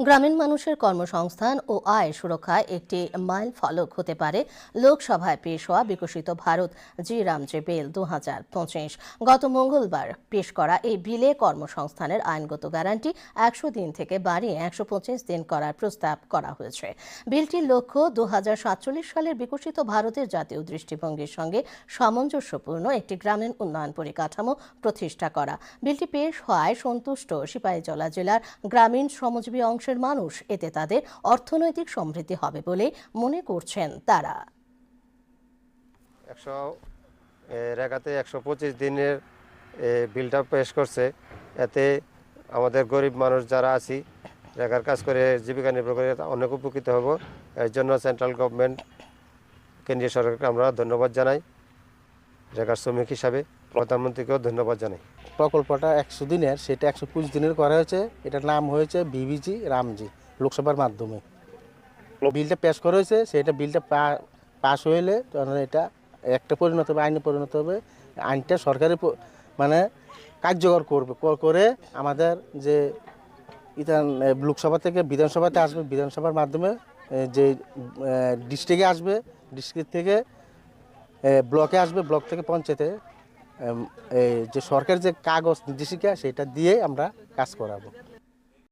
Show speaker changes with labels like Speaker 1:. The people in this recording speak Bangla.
Speaker 1: গ্রামীণ মানুষের কর্মসংস্থান ও আয় সুরক্ষায় একটি মাইল ফলক হতে পারে লোকসভায় পেশ হওয়া বিকশিত ভারত জি রামজি বিল 2025। গত মঙ্গলবার পেশ করা এই বিলে কর্মসংস্থানের আইনগত গ্যারান্টি 100 দিন থেকে বাড়িয়ে 125 দিন করার প্রস্তাব করা হয়েছে। বিলটির লক্ষ্য 2047 সালের বিকশিত ভারতের জাতীয় দৃষ্টিভঙ্গির সঙ্গে সামঞ্জস্যপূর্ণ একটি গ্রামীণ উন্নয়ন পরিকাঠামো প্রতিষ্ঠা করা। বিলটি পেশ হওয়ায় সন্তুষ্ট সিপাহীজলা জেলার গ্রামীণ শ্রমজীবী অংশের মানুষ। এতে তাদের অর্থনৈতিক সমৃদ্ধি হবে বলে মনে করছেন তারা।
Speaker 2: 125 দিনের বিলটা পেশ করছে। এতে আমাদের গরিব মানুষ যারা আছি রেখার কাজ করে জীবিকা নির্বাহ করে অনেক উপকৃত হব। এর জন্য সেন্ট্রাল গভর্নমেন্ট, কেন্দ্রীয় সরকারকে আমরা ধন্যবাদ জানাই। রেখার শ্রমিক হিসাবে প্রধানমন্ত্রীকেও ধন্যবাদ জানাই।
Speaker 3: প্রকল্পটা 100 দিনের, সেটা 125 দিনের করা হয়েছে। এটার নাম হয়েছে বিবিজি রামজি। লোকসভার মাধ্যমে বিলটা পেশ করা হয়েছে। সেটা বিলটা পাস হইলে এটা একটা পরিণত হবে, আইনে পরিণত হবে। আইনটা সরকারি মানে কার্যকর করে আমাদের যে লোকসভা থেকে বিধানসভাতে আসবে, বিধানসভার মাধ্যমে যে ডিস্ট্রিক্টে আসবে, ডিস্ট্রিক্ট থেকে ব্লকে আসবে, ব্লক থেকে পঞ্চায়েতে যে সরকার যে কাগজ নির্দেশিকা সেটা দিয়ে আমরা কাজ করাবো।